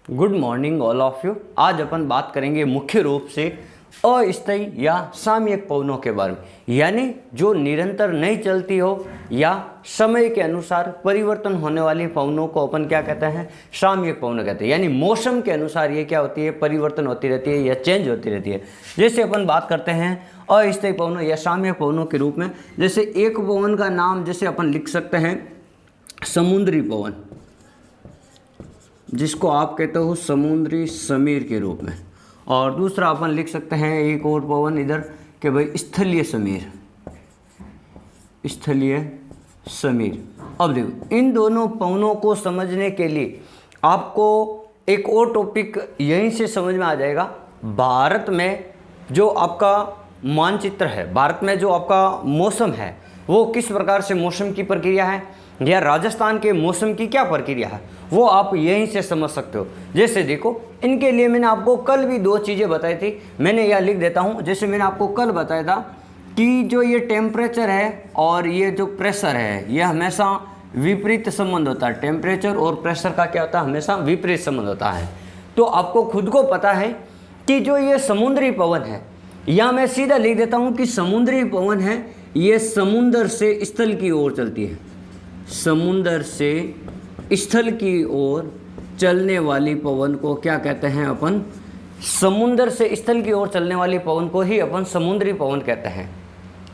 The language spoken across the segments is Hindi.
Good morning all of you. आज अपन बात करेंगे मुख्य रूप से अस्थायी या सामयिक पवनों के बारे में, यानी जो निरंतर नहीं चलती हो या समय के अनुसार परिवर्तन होने वाली पवनों को अपन क्या कहते हैं, सामयिक पवन कहते हैं। यानी मौसम के अनुसार ये क्या होती है, परिवर्तन होती रहती है या चेंज होती रहती है। जैसे अपन बात करते हैं अस्थायी पवनों या सामयिक पवनों के रूप में, जैसे एक पवन का नाम जैसे अपन लिख सकते हैं समुद्री पवन, जिसको आप कहते हो समुद्री समीर के रूप में, और दूसरा अपन लिख सकते हैं एक और पवन इधर कि भाई स्थलीय समीर, स्थलीय समीर। अब देखो इन दोनों पवनों को समझने के लिए आपको एक और टॉपिक यहीं से समझ में आ जाएगा। भारत में जो आपका मानचित्र है, भारत में जो आपका मौसम है वो किस प्रकार से मौसम की प्रक्रिया है, या राजस्थान के मौसम की क्या प्रक्रिया है, वो आप यहीं से समझ सकते हो। जैसे देखो इनके लिए मैंने आपको कल भी दो चीज़ें बताई थी, मैंने यह लिख देता हूँ। जैसे मैंने आपको कल बताया था कि जो ये टेम्परेचर है और ये जो प्रेशर है ये हमेशा विपरीत संबंध होता है। टेम्परेचर और प्रेशर का क्या होता है, हमेशा विपरीत संबंध होता है। तो आपको खुद को पता है कि जो ये समुद्री पवन है, या मैं सीधा लिख देता हूँ कि समुद्री पवन है, ये समुद्र से स्थल की ओर चलती है। समुद्र से स्थल की ओर चलने वाली पवन को क्या कहते हैं अपन, समुद्र से स्थल की ओर चलने वाली पवन को ही अपन समुद्री पवन कहते हैं,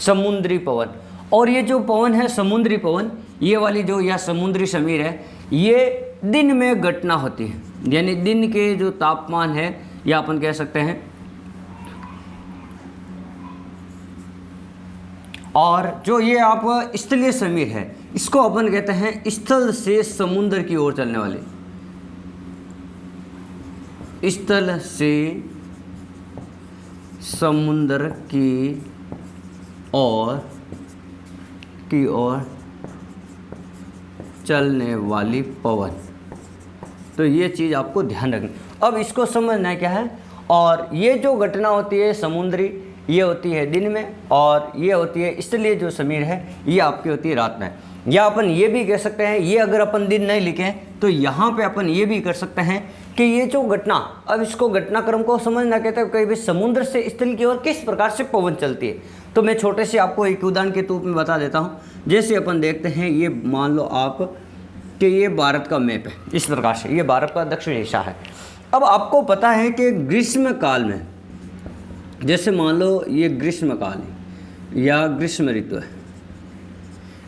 समुद्री पवन। और ये जो पवन है समुद्री पवन, ये वाली जो या समुद्री समीर है, ये दिन में घटना होती है, यानी दिन के जो तापमान है या अपन कह सकते हैं। और जो ये आप स्थलीय समीर है, इसको अपन कहते हैं स्थल से समुद्र की ओर चलने वाले, स्थल से समुद्र की ओर चलने वाली पवन। तो ये चीज़ आपको ध्यान रखनी। अब इसको समझना क्या है, और ये जो घटना होती है समुद्री, ये होती है दिन में, और ये होती है स्थलीय जो समीर है ये आपकी होती है रात में। या अपन ये भी कह सकते हैं, ये अगर अपन दिन नहीं लिखें तो यहाँ पे अपन ये भी कर सकते हैं कि ये जो घटना, अब इसको घटनाक्रम को समझना कहते हैं, कहीं भी समुद्र से स्थल की ओर किस प्रकार से पवन चलती है। तो मैं छोटे से आपको एक उदाहरण के रूप में बता देता हूँ। जैसे अपन देखते हैं, ये मान लो आप कि ये भारत का मैप है, इस प्रकार से ये भारत का दक्षिण हिस्सा है। अब आपको पता है कि ग्रीष्म काल में, जैसे मान लो ये ग्रीष्म काल है या ग्रीष्म ऋतु है,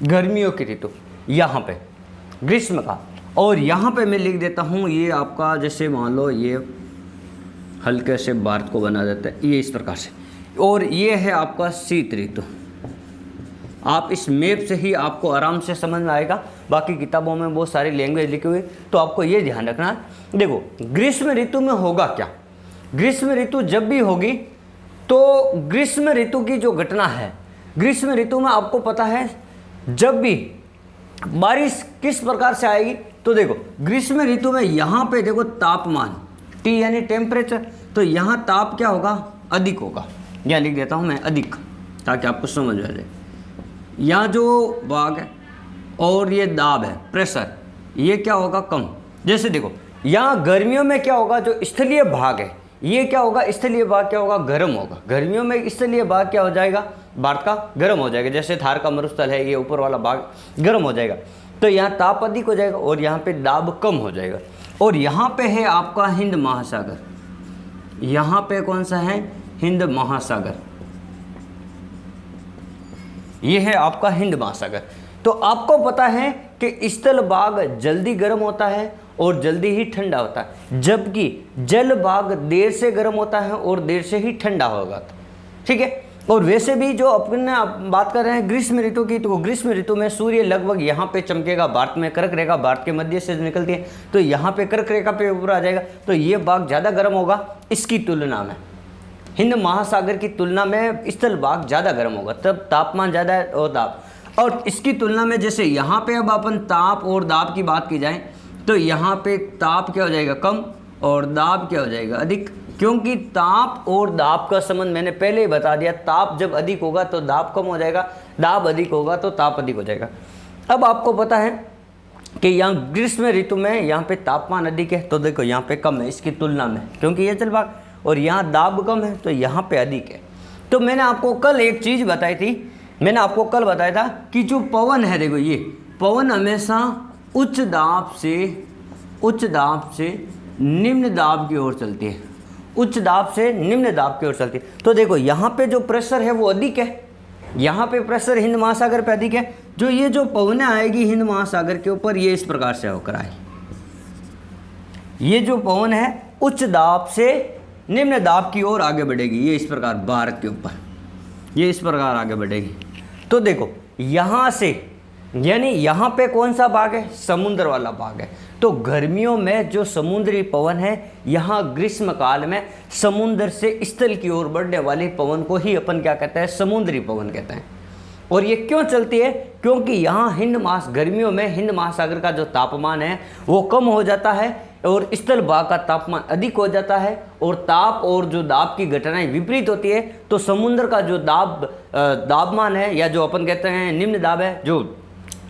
गर्मियों की ऋतु, यहाँ पे ग्रीष्म काल, और यहाँ पे मैं लिख देता हूँ ये आपका, जैसे मान लो ये हल्के से भारत को बना देता है ये इस प्रकार से, और ये है आपका शीत ऋतु। आप इस मैप से ही आपको आराम से समझ में आएगा, बाकी किताबों में बहुत सारी लैंग्वेज लिखी हुई, तो आपको ये ध्यान रखना है। देखो ग्रीष्म ऋतु में होगा क्या, ग्रीष्म ऋतु जब भी होगी तो ग्रीष्म ऋतु की जो घटना है, ग्रीष्म ऋतु में आपको पता है जब भी बारिश किस प्रकार से आएगी, तो देखो ग्रीष्म ऋतु में यहाँ पे देखो तापमान T यानी टेम्परेचर, तो यहाँ ताप क्या होगा, अधिक होगा। यहाँ लिख देता हूँ मैं अधिक, ताकि आपको समझ आ जाए। यहाँ जो भाग है और ये दाब है, प्रेशर, ये क्या होगा, कम। जैसे देखो यहाँ गर्मियों में क्या होगा, जो स्थलीय भाग है ये क्या होगा, स्थलीय भाग क्या होगा, गर्म होगा। गर्मियों में स्थलीय भाग क्या हो जाएगा, भारत का गर्म हो जाएगा। जैसे थार का मरुस्थल है, ये ऊपर वाला भाग गर्म हो जाएगा, तो यहाँ ताप अधिक हो जाएगा और यहाँ पे दाब कम हो जाएगा। और यहाँ पे है आपका हिंद महासागर, यहाँ पे कौन सा है, हिंद महासागर, ये है आपका हिंद महासागर। तो आपको पता है कि स्थल भाग जल्दी गर्म होता है और जल्दी ही ठंडा होता है, जबकि जल भाग देर से गर्म होता है और देर से ही ठंडा होगा। ठीक है। और वैसे भी जो अपन बात कर रहे हैं ग्रीष्म ऋतु की, तो ग्रीष्म ऋतु में सूर्य लगभग यहाँ पे चमकेगा, भारत में कर्क रेखा भारत के मध्य से निकलती है, तो यहाँ पे कर्क रेखा पे ऊपर आ जाएगा, तो ये भाग ज़्यादा गर्म होगा इसकी तुलना में, हिंद महासागर की तुलना में स्थल भाग ज़्यादा गर्म होगा, तब तापमान ज़्यादा है और दाब। और इसकी तुलना में जैसे यहाँ पे अब अपन ताप और दाब की बात की जाए, तो यहाँ पे ताप क्या हो जाएगा, कम, और दाब क्या हो जाएगा, अधिक। क्योंकि ताप और दाब का संबंध मैंने पहले ही बता दिया, ताप जब अधिक होगा तो दाब कम हो जाएगा, दाब अधिक होगा तो ताप अधिक हो जाएगा। अब आपको पता है कि यहाँ ग्रीष्म ऋतु में यहाँ पे तापमान अधिक है, तो देखो यहाँ पे कम है इसकी तुलना में, क्योंकि ये जल भाग, और यहाँ दाब कम है तो यहाँ पे अधिक है। तो मैंने आपको कल एक चीज़ बताई थी, मैंने आपको कल बताया था कि जो पवन है, देखो ये पवन हमेशा उच्च दाब से निम्न दाब की ओर चलती है, उच्च दाब से निम्न दाब की ओर चलती है। तो देखो यहाँ पे जो प्रेशर है वो अधिक है, यहाँ पे प्रेशर हिंद महासागर पे अधिक है। जो ये जो पवनें आएगी हिंद महासागर के ऊपर, ये इस प्रकार से होकर आएगी। ये जो पवन है उच्च दाब से निम्न दाब की ओर आगे बढ़ेगी, ये इस प्रकार भारत के ऊपर, ये इस प्रकार आगे बढ़ेगी। तो देखो यहाँ से, यानी यहाँ पे कौन सा भाग है, समुद्र वाला भाग है। तो गर्मियों में जो समुद्री पवन है, यहाँ ग्रीष्म काल में समुद्र से स्थल की ओर बढ़ने वाली पवन को ही अपन क्या कहते हैं, समुद्री पवन कहते हैं। और ये क्यों चलती है, क्योंकि यहाँ गर्मियों में हिंद महासागर का जो तापमान है वो कम हो जाता है और स्थल भाग का तापमान अधिक हो जाता है, और ताप और जो दाब की घटनाएं विपरीत होती है। तो समुद्र का जो दाबमान है, या जो अपन कहते हैं निम्न दाब है, जो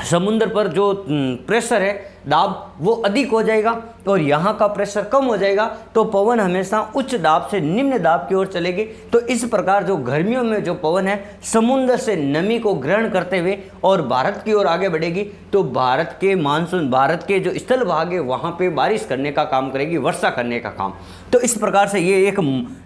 समुद्र पर जो प्रेशर है दाब, वो अधिक हो जाएगा और यहाँ का प्रेशर कम हो जाएगा। तो पवन हमेशा उच्च दाब से निम्न दाब की ओर चलेगी। तो इस प्रकार जो गर्मियों में जो पवन है समुद्र से नमी को ग्रहण करते हुए और भारत की ओर आगे बढ़ेगी। तो भारत के मानसून, भारत के जो स्थल भाग है वहाँ पे बारिश करने का काम करेगी, वर्षा करने का काम। तो इस प्रकार से ये एक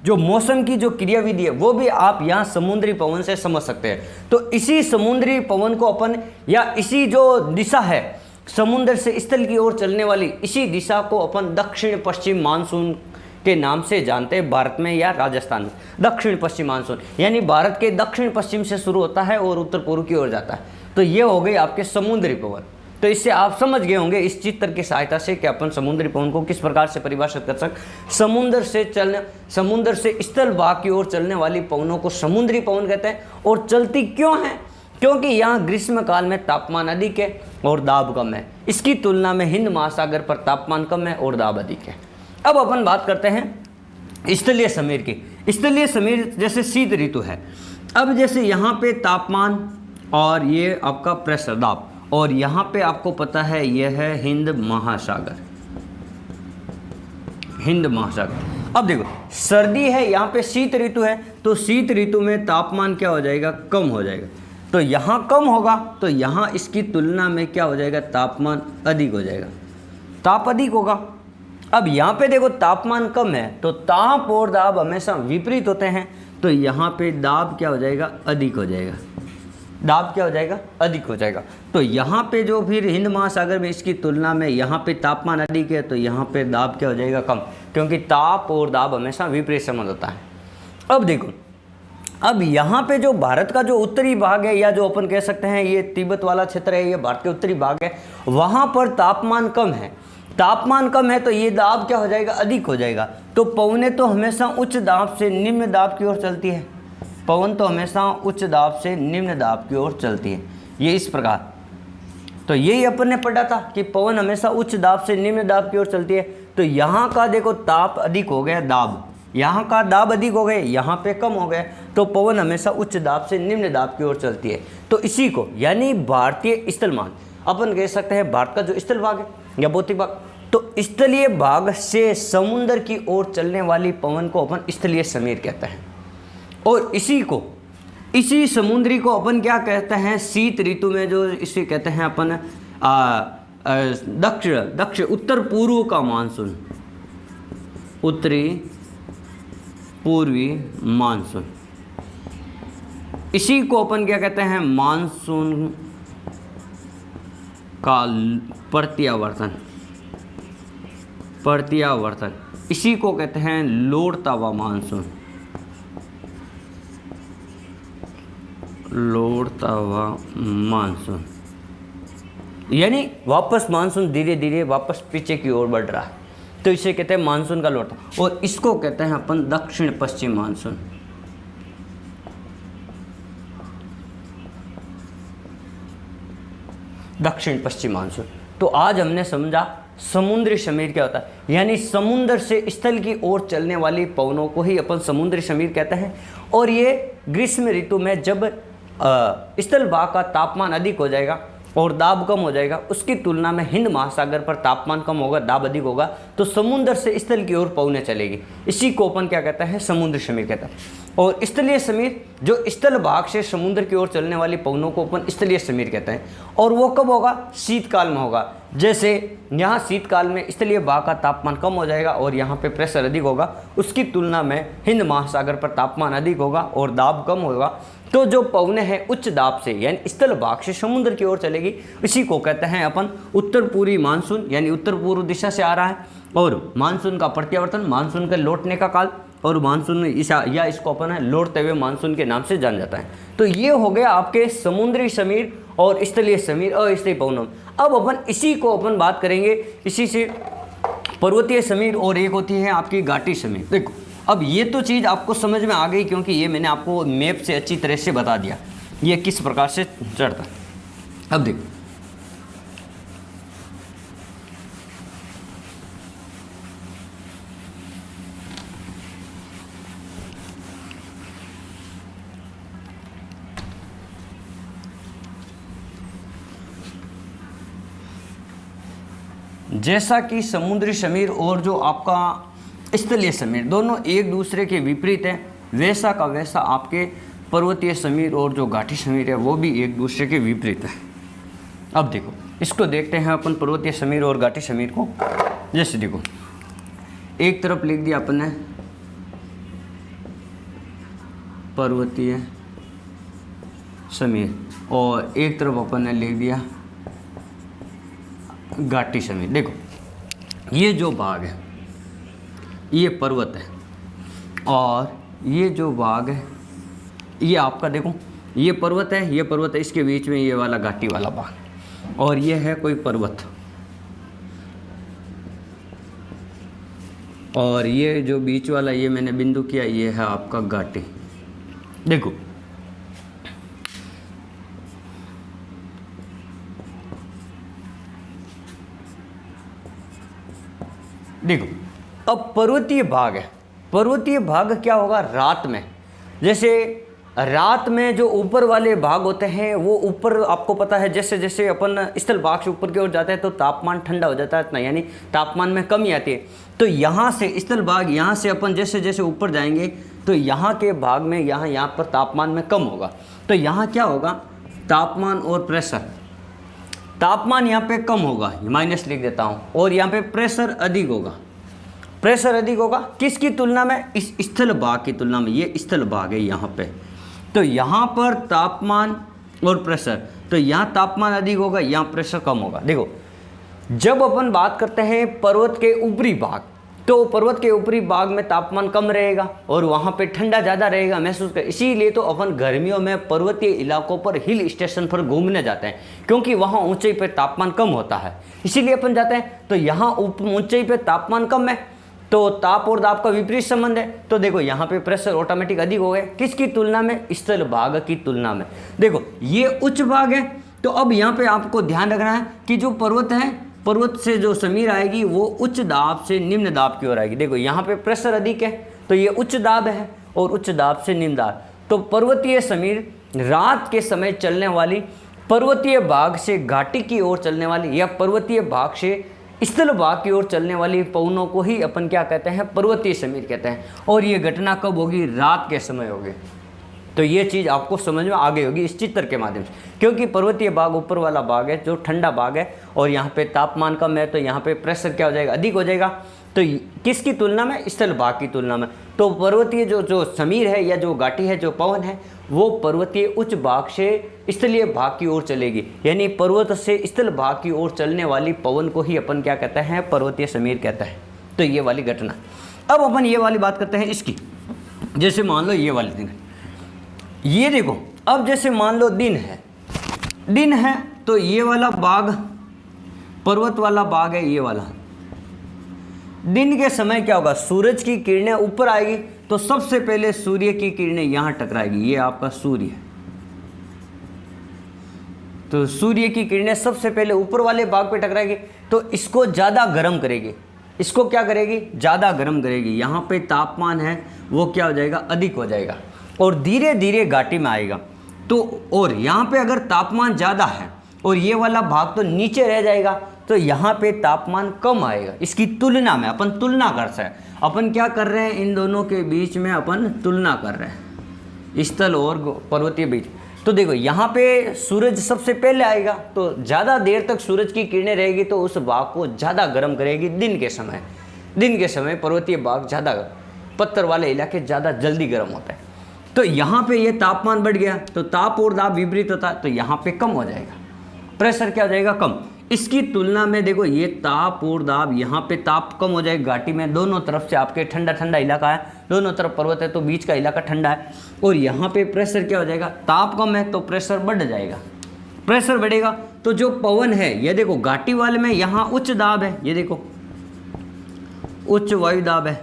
जो मौसम की जो क्रियाविधि है वो भी आप यहाँ समुद्री पवन से समझ सकते हैं। तो इसी समुद्री पवन को अपन, या इसी जो दिशा है समुद्र से स्थल की ओर चलने वाली, इसी दिशा को अपन दक्षिण पश्चिम मानसून के नाम से जानते हैं भारत में या राजस्थान में। दक्षिण पश्चिम मानसून यानी भारत के दक्षिण पश्चिम से शुरू होता है और उत्तर पूर्व की ओर जाता है। तो ये हो गई आपके समुद्री पवन। तो इससे आप समझ गए होंगे इस चित्र की सहायता से कि अपन समुद्री पवन को किस प्रकार से परिभाषित कर सकते। समुद्र से स्थल भाग की ओर चलने वाली पवनों को समुद्री पवन कहते हैं। और चलती क्यों है, क्योंकि यहाँ ग्रीष्म काल में तापमान अधिक है और दाब कम है। इसकी तुलना में हिंद महासागर पर तापमान कम है और दाब अधिक है। अब अपन बात करते हैं स्थलीय समीर की। स्थलीय समीर जैसे शीत ऋतु है। अब जैसे यहाँ पे तापमान और ये आपका प्रेशर दाब, और यहाँ पे आपको पता है यह है हिंद महासागर, हिंद महासागर। अब देखो सर्दी है, यहाँ पे शीत ऋतु है, तो शीत ऋतु में तापमान क्या हो जाएगा, कम हो जाएगा। तो यहाँ कम होगा तो यहाँ इसकी तुलना में क्या हो जाएगा, तापमान अधिक हो जाएगा, ताप अधिक होगा। अब यहाँ पे देखो तापमान कम है तो ताप और दाब हमेशा विपरीत होते हैं। तो यहाँ पे दाब क्या हो जाएगा, अधिक हो जाएगा, दाब क्या हो जाएगा, अधिक हो जाएगा। तो यहाँ पे जो फिर हिंद महासागर में इसकी तुलना में यहाँ पे तापमान अधिक है, तो यहाँ पे दाब क्या हो जाएगा, कम, क्योंकि ताप और दाब हमेशा विपरीत संबंध होता है। अब देखो, अब यहाँ पे जो भारत का जो उत्तरी भाग है, या जो अपन कह सकते हैं ये तिब्बत वाला क्षेत्र है, ये भारत के उत्तरी भाग है, वहाँ पर तापमान कम है। तापमान कम है तो ये दाब क्या हो जाएगा, अधिक हो जाएगा। तो पवनें तो हमेशा उच्च दाब से निम्न दाब की ओर चलती है, पवन तो हमेशा उच्च दाब से निम्न दाब की ओर चलती है, ये इस प्रकार। तो यही अपन ने पढ़ा था कि पवन हमेशा उच्च दाब से निम्न दाब की ओर चलती है। तो यहाँ का देखो ताप अधिक हो गया, दाब, यहाँ का दाब अधिक हो गए, यहाँ पे कम हो गए। तो पवन हमेशा उच्च दाब से निम्न दाब की ओर चलती है। तो इसी को यानी भारतीय स्थलमान अपन कह सकते हैं, भारत का जो स्थल भाग है या भौतिक भाग, तो स्थलीय भाग से समुद्र की ओर चलने वाली पवन को अपन स्थलीय समीर कहते हैं। और इसी समुद्री को अपन क्या कहते हैं, शीत ऋतु में जो इसे कहते हैं अपन दक्षिण उत्तर पूर्व का मानसून, उत्तरी पूर्वी मानसून, इसी को अपन क्या कहते हैं, मानसून का प्रत्यावर्तन, इसी को कहते हैं लौटता हुआ मानसून, लौटता हुआ मानसून, यानी वापस मानसून धीरे धीरे वापस पीछे की ओर बढ़ रहा है, तो इसे कहते हैं मानसून का लौटा। और इसको कहते हैं अपन दक्षिण पश्चिम मानसून। दक्षिण पश्चिम मानसून। तो आज हमने समझा समुद्री समीर क्या होता है, यानी समुद्र से स्थल की ओर चलने वाली पवनों को ही अपन समुद्री समीर कहते हैं। और ये ग्रीष्म ऋतु में जब स्थल भाग का तापमान अधिक हो जाएगा और दाब कम हो जाएगा, उसकी तुलना में हिंद महासागर पर तापमान कम होगा, दाब अधिक होगा, तो समुद्र से स्थल की ओर पवनें चलेगी। इसी को अपन क्या कहता है, समुद्री समीर कहता है। और स्थलीय समीर, जो स्थल भाग से समुद्र की ओर चलने वाली पवनों को अपन स्थलीय समीर कहते हैं। और वो कब होगा, शीतकाल में होगा। जैसे यहाँ शीतकाल में स्थलीय भाग का तापमान कम हो जाएगा और यहाँ पे प्रेशर अधिक होगा, उसकी तुलना में हिंद महासागर पर तापमान अधिक होगा और दाब कम होगा। तो जो पवनें हैं उच्च दाब से यानी स्थल भाग से समुद्र की ओर चलेगी, इसी को कहते हैं अपन उत्तर पूर्वी मानसून, यानी उत्तर पूर्व दिशा से आ रहा है। और मानसून का प्रत्यावर्तन, मानसून के लौटने का काल, और मानसून या इसको अपन है लौटते हुए मानसून के नाम से जाना जाता है। तो ये हो गया आपके समुद्री समीर और स्थलीय समीर, अस्थलीय पवनों। अब अपन इसी को अपन बात करेंगे, इसी से पर्वतीय समीर और एक होती है आपकी घाटी समीर। देखो अब ये तो चीज़ आपको समझ में आ गई, क्योंकि ये मैंने आपको मैप से अच्छी तरह से बता दिया ये किस प्रकार से चढ़ता है। अब देखो जैसा कि समुद्री समीर और जो आपका स्थलीय समीर दोनों एक दूसरे के विपरीत हैं, वैसा का वैसा आपके पर्वतीय समीर और जो घाटी समीर है वो भी एक दूसरे के विपरीत है। अब देखो इसको देखते हैं अपन पर्वतीय समीर और घाटी समीर को। जैसे देखो एक तरफ लिख दिया अपन ने पर्वतीय समीर और एक तरफ अपन ने लिख दिया घाटी समीर। देखो ये जो भाग है ये पर्वत है और ये जो भाग है ये आपका, देखो ये पर्वत है, ये पर्वत है, इसके बीच में ये वाला घाटी वाला भाग, और ये है कोई पर्वत, और ये जो बीच वाला ये मैंने बिंदु किया ये है आपका घाटी। देखो देखो अब पर्वतीय भाग है, पर्वतीय भाग क्या होगा रात में। जैसे रात में जो ऊपर वाले भाग होते हैं वो ऊपर, आपको पता है जैसे जैसे अपन स्थल भाग से ऊपर की ओर जाते हैं तो तापमान ठंडा हो जाता है इतना, यानी तापमान में कमी आती है। तो यहाँ से स्थल भाग, यहाँ से अपन जैसे जैसे ऊपर जाएंगे तो यहाँ के भाग में यहाँ पर तापमान में कम होगा। तो यहाँ क्या होगा, तापमान और प्रेशर, तापमान यहाँ पे कम होगा, माइनस लिख देता हूँ, और यहाँ पे प्रेशर अधिक होगा। प्रेशर अधिक होगा किसकी तुलना में, इस स्थल भाग की तुलना में। ये स्थल भाग है यहाँ पे, तो यहाँ पर तापमान और प्रेशर, तो यहाँ तापमान अधिक होगा, यहाँ प्रेशर कम होगा। देखो जब अपन बात करते हैं पर्वत के ऊपरी भाग, तो पर्वत के ऊपरी भाग में तापमान कम रहेगा और वहाँ पे ठंडा ज़्यादा रहेगा महसूस कर। इसीलिए तो अपन गर्मियों में पर्वतीय इलाकों पर हिल स्टेशन पर घूमने जाते हैं, क्योंकि वहाँ ऊंचाई पर तापमान कम होता है, इसीलिए अपन जाते हैं। तो यहाँ ऊंचाई पर तापमान कम है तो ताप और दाब का विपरीत संबंध है। तो देखो यहाँ पे प्रेशर ऑटोमेटिक अधिक हो गए, किसकी तुलना में, स्थल भाग की तुलना में। देखो ये उच्च भाग है, तो अब यहाँ पे आपको ध्यान रखना है कि जो पर्वत है, पर्वत से जो समीर आएगी वो उच्च दाब से निम्न दाब की ओर आएगी। देखो यहाँ पे प्रेशर अधिक है तो ये उच्च दाब है, और उच्च दाब से निम्न दाब। तो पर्वतीय समीर रात के समय चलने वाली, पर्वतीय भाग से घाटी की ओर चलने वाली या पर्वतीय भाग से स्थल भाग की ओर चलने वाली पवनों को ही अपन क्या कहते हैं, पर्वतीय समीर कहते हैं। और ये घटना कब होगी, रात के समय होगी। तो ये चीज़ आपको समझ में आ गई होगी इस चित्र के माध्यम से, क्योंकि पर्वतीय भाग ऊपर वाला भाग है जो ठंडा भाग है और यहाँ पे तापमान कम है, तो यहाँ पे प्रेशर क्या हो जाएगा, अधिक हो जाएगा। तो किसकी तुलना में, स्थल भाग की तुलना में। तो पर्वतीय जो समीर है या जो घाटी है, जो पवन है, वो पर्वतीय उच्च भाग से स्थलीय भाग की ओर चलेगी, यानी पर्वत से स्थल भाग की ओर चलने वाली पवन को ही अपन क्या कहते हैं, पर्वतीय समीर कहते हैं। तो ये वाली घटना। अब अपन ये वाली बात करते हैं इसकी। जैसे मान लो ये वाली दिन, ये देखो अब जैसे मान लो दिन है तो ये वाला बाग पर्वत वाला बाग है, ये वाला। दिन के समय क्या होगा, सूरज की किरणें ऊपर आएगी तो सबसे पहले सूर्य की किरणें यहाँ टकराएगी, ये आपका सूर्य है। तो सूर्य की किरणें सबसे पहले ऊपर वाले भाग पे टकराएगी तो इसको ज़्यादा गर्म करेगी, इसको क्या करेगी, ज़्यादा गर्म करेगी। यहाँ पे तापमान है वो क्या हो जाएगा, अधिक हो जाएगा और धीरे धीरे घाटी में आएगा। तो और यहाँ पे अगर तापमान ज़्यादा है और ये वाला भाग तो नीचे रह जाएगा, तो यहाँ पे तापमान कम आएगा। इसकी तुलना में अपन तुलना कर सकते हैं, अपन क्या कर रहे हैं, इन दोनों के बीच में अपन तुलना कर रहे हैं, स्थल और पर्वतीय बीच। तो देखो यहाँ पे सूरज सबसे पहले आएगा, तो ज़्यादा देर तक सूरज की किरणें रहेगी तो उस भाग को ज़्यादा गर्म करेगी दिन के समय। दिन के समय पर्वतीय भाग ज़्यादा, पत्थर वाले इलाके ज़्यादा जल्दी गर्म होता है। तो यहाँ पे ये तापमान बढ़ गया, तो ताप और दाब विपरीत होता है, तो यहाँ पे कम हो जाएगा, प्रेशर क्या हो जाएगा, कम। इसकी तुलना में देखो ये ताप और दाब, यहाँ पे ताप कम हो जाएगा घाटी में, दोनों तरफ से आपके ठंडा ठंडा इलाका है, दोनों तरफ पर्वत है तो बीच का इलाका ठंडा है। और यहाँ पे प्रेशर क्या हो जाएगा, ताप कम है तो प्रेशर बढ़ जाएगा। प्रेशर बढ़ेगा तो जो पवन है, ये देखो घाटी वाले में यहाँ उच्च दाब है, ये देखो उच्च वायु दाब है,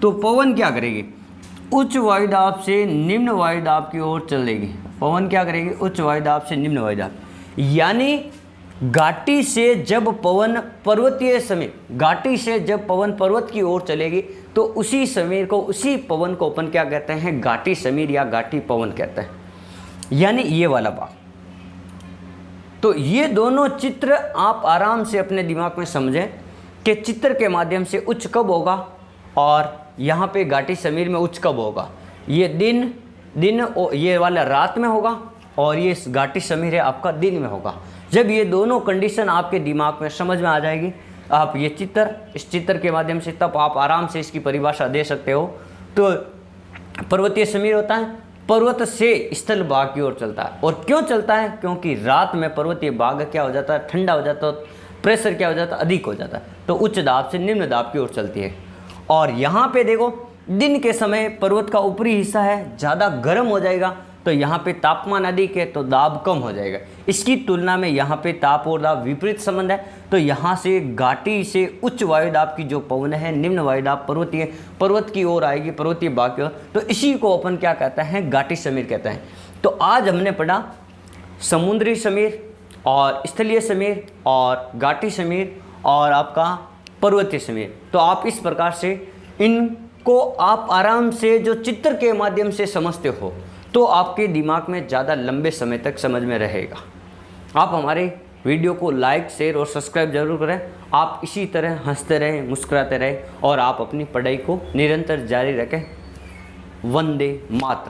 तो पवन क्या करेगी, उच्च वायु दाब से निम्न वायु दाब की ओर चलेगी। पवन क्या करेगी, उच्च वायु दाब से निम्न वायु दाब। यानी घाटी से जब पवन पर्वतीय समीर, घाटी से जब पवन पर्वत की ओर चलेगी तो उसी समीर को, उसी पवन को अपन क्या कहते हैं, घाटी समीर या घाटी पवन कहते हैं, यानी ये वाला भाग। तो ये दोनों चित्र आप आराम से अपने दिमाग में समझें कि चित्र के माध्यम से उच्च कब होगा और यहाँ पे घाटी समीर में उच्च कब होगा। ये दिन ये वाला रात में होगा और ये घाटी समीर है आपका दिन में होगा। जब ये दोनों कंडीशन आपके दिमाग में समझ में आ जाएगी, आप ये चित्र, इस चित्र के माध्यम से तब आप आराम से इसकी परिभाषा दे सकते हो। तो पर्वतीय समीर होता है, पर्वत से स्थल भाग की ओर चलता है। और क्यों चलता है, क्योंकि रात में पर्वतीय भाग क्या हो जाता है, ठंडा हो जाता है, प्रेशर क्या हो जाता है, अधिक हो जाता है, तो उच्च दाब से निम्न दाब की ओर चलती है। और यहाँ पे देखो दिन के समय पर्वत का ऊपरी हिस्सा है ज़्यादा गर्म हो जाएगा, तो यहाँ पे तापमान अधिक है तो दाब कम हो जाएगा। इसकी तुलना में यहाँ पे ताप और दाब विपरीत संबंध है, तो यहाँ से घाटी से उच्च वायु दाब की जो पवन है, निम्न वायु दाब पर्वत की ओर आएगी, पर्वतीय भाग की ओर, तो इसी को अपन क्या कहते हैं, घाटी समीर कहते हैं। तो आज हमने पढ़ा समुद्री समीर और स्थलीय समीर और घाटी समीर और आपका पर्वतीय समीर। तो आप इस प्रकार से इनको आप आराम से जो चित्र के माध्यम से समझते हो तो आपके दिमाग में ज़्यादा लंबे समय तक समझ में रहेगा। आप हमारे वीडियो को लाइक, शेयर और सब्सक्राइब जरूर करें। आप इसी तरह हंसते रहें, मुस्कुराते रहें और आप अपनी पढ़ाई को निरंतर जारी रखें। वंदे मातरम।